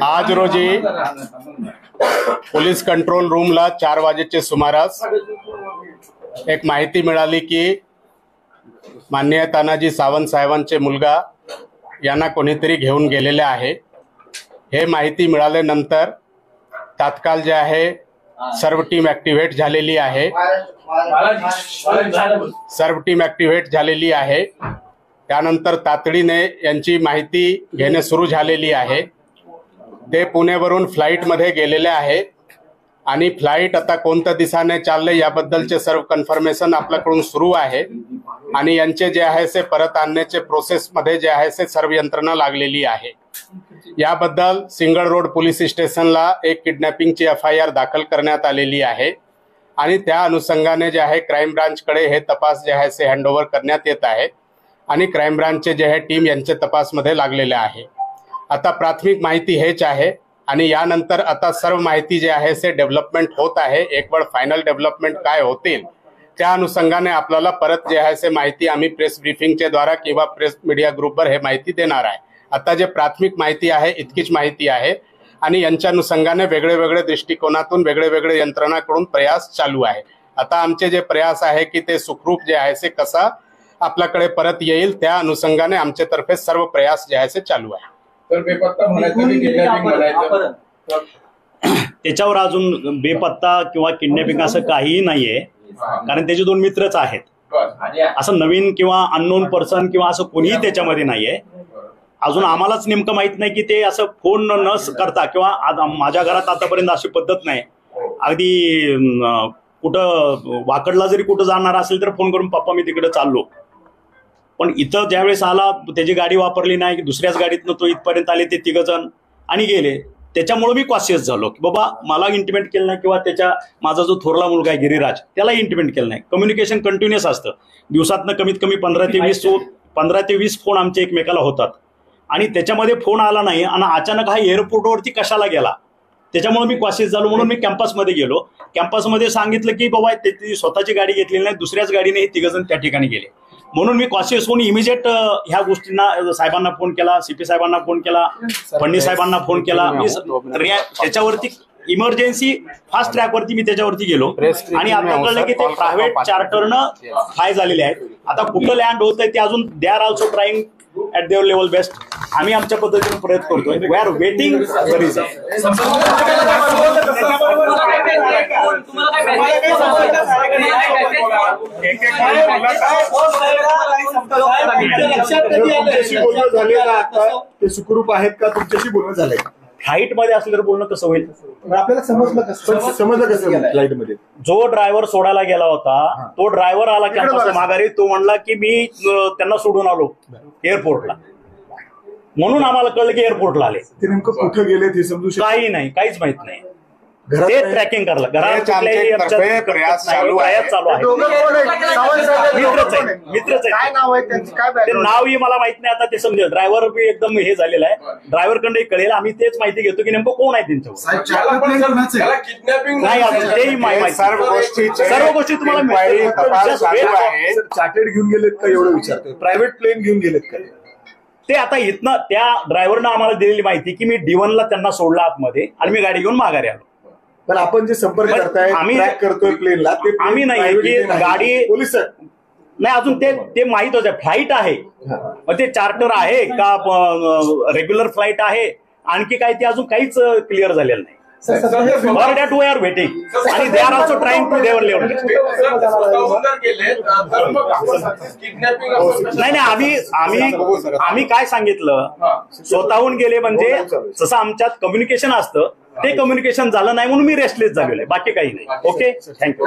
आज रोजी police control रूमला 4 वाजेच्या सुमारास एक माहिती मिळाली की माननीय तानाजी सावंत साहेबांचे मुलगा यांना कोणीतरी घेऊन गेलेले आहे। हे माहिती मिळाल्यानंतर तात्काळ जे आहे सर्व टीम ॲक्टिव्हेट झालेली आहे। त्यानंतर तातडीने यांची माहिती घेणे सुरू झालेली आहे। ते पुणेवरून फ्लाईटमध्ये गेलेले आहे आणि फ्लाईट आता कोणत्या दिशेने चालले याबद्दलचे सर्व कन्फर्मेशन आपल्याकडून सुरू आहे आणि यांचे जे आहे ते परत आणण्याचे प्रोसेसमध्ये जे आहे ते सर्व यंत्रणा लागलेली आहे। याबद्दल सिंगल रोड पोलीस स्टेशनला एक किडनॅपिंगची FIR दाखल करण्यात आलेली आहे आणि त्या अनुषंगाने जे आहे क्राईम ब्रांचकडे हे तपास जे आहे ते हँडओव्हर करण्यात येत आहे आणि क्राईम ब्रांचचे जे आहे टीम यांचे तपासमध्ये लागलेले आहे। आता प्राथमिक माहिती हेच आहे आणि यानंतर आता सर्व माहिती जे आहे ते डेव्हलपमेंट होत आहे। एक वेळ फायनल डेव्हलपमेंट काय होतील त्या अनुषंगाने आपल्याला परत जे आहे ते माहिती आम्ही प्रेस ब्रीफिंगच्या द्वारा किंवा प्रेस मीडिया ग्रुपवर हे माहिती देणार आहे। आता जे प्राथमिक माहिती आहे इतकीच माहिती आहे आणि यांच्या अनुषंगाने वेगळे दृष्टिकोनातून वेगळे यंत्रणाकडून प्रयास चालू आहे। आता आमचे जे प्रयास आहे की ते सुखरूप जे आहे ते कसा आपल्याकडे परत येईल त्या अनुषंगाने आमच्या तर्फे सर्व प्रयास जे आहे ते चालू आहे। त्याच्यावर अजून बेपत्ता किंवा किडनॅपिंग असं काहीही नाहीये, कारण त्याचे 2 मित्रच आहेत। असं नवीन किंवा अननोन पर्सन किंवा असं कोणीही त्याच्यामध्ये नाहीये। अजून आम्हालाच नेमकं माहित नाही की ते असं फोन न करता किंवा माझ्या घरात आतापर्यंत अशी पद्धत नाही। अगदी कुठं वाकडला जरी कुठं जाणार असेल तर फोन करून पप्पा मी तिकडे चाललो, पण इथं ज्यावेळेस आला त्याची गाडी वापरली नाही की दुसऱ्याच गाडीतनं तो इथपर्यंत आले ते 3 जण आणि गेले। त्याच्यामुळे मी कॉशियस झालो की बाबा मला इंटिमेट केलं नाही किंवा माझा जो थोरला मुलगा आहे गिरीराज त्याला इंटिमेट केलं नाही। कम्युनिकेशन कंटिन्युअस असतं, दिवसातनं कमीत कमी 15 ते 20 फोन आमचे एकमेकाला होतात आणि त्याच्यामध्ये फोन आला नाही आणि अचानक हा एअरपोर्टवरती कशाला गेला त्याच्यामुळे मी कॉशियस झालो। म्हणून मी कॅम्पसमध्ये गेलो, कॅम्पसमध्ये सांगितलं की बाबा त्याची स्वतःची गाडी घेतलेली नाही, दुसऱ्याच गाडीने हे 3 जण त्या ठिकाणी गेले। म्हणून मी कॉशियस होऊन इमिजिएट ह्या गोष्टींना साहेबांना फोन केला, CP साहेबांना फोन केला, फडणवीस साहेबांना फोन केला। त्याच्यावरती इमर्जन्सी फास्ट ट्रॅकवरती मी त्याच्यावरती गेलो आणि आता कळलं की ते प्रायव्हेट चार्टरनं फ्लाय झालेले आहेत। आता कुठं लँड होत आहे ते अजून they are also trying at their level best. आम्ही आमच्या पद्धतीने प्रयत्न करतोय। We are waiting the result. ते सुखरूप आहेत का, तुमच्याशी बोलणं झालंय? फ्लाईट मध्ये असलं तर बोलणं कसं होईल? आपल्याला समजलं कसं फ्लाईट मध्ये? जो ड्रायव्हर सोडायला गेला होता तो ड्रायव्हर आला कॅम्पस माघारी, तो म्हणला की मी त्यांना सोडून आलो एअरपोर्टला, म्हणून आम्हाला कळलं की एअरपोर्टला आले। ते नेमकं कुठे गेले ते समजू शकत काही नाही, काहीच माहित नाही। ते ट्रॅकिंग करलं, घरात प्रयास चालू आहे। मित्रच ते नावही मला माहित नाही। आता ते समजेल, ड्रायव्हर बी एकदम हे झालेला आहे, ड्रायव्हर कडे कळेल। आम्ही तेच माहिती घेतो की नेमकं कोण आहे त्यांच्यावर। तेही माहिती, सर्व गोष्टी तुम्हाला चार्टर्ड घेऊन गेलेत का एवढं विचारतोय? प्रायव्हेट प्लेन घेऊन गेलेत का? ते आता इथनं त्या ड्रायव्हरनं आम्हाला दिलेली माहिती की मी D1 ला त्यांना सोडलं आतमध्ये आणि मी गाडी घेऊन माघारी आलो। पण आपण जे संपर्क करताय, आम्ही करतोय प्लेनला, ते आम्ही नाही की गाडी पोलीस नाही अजून ते माहित होतं फ्लाईट आहे, मग ते चार्टर आहे का रेग्युलर फ्लाईट आहे आणखी काय ते अजून काहीच क्लिअर झालेलं नाही। For that we are waiting आणि they are also trying to their level. नाही आम्ही काय सांगितलं, स्वतःहून गेले म्हणजे जसं आमच्यात कम्युनिकेशन असतं ते कम्युनिकेशन झालं नाही म्हणून मी रेस्टलेस झालेलो आहे, बाकी काही नाही। Okay, thank you.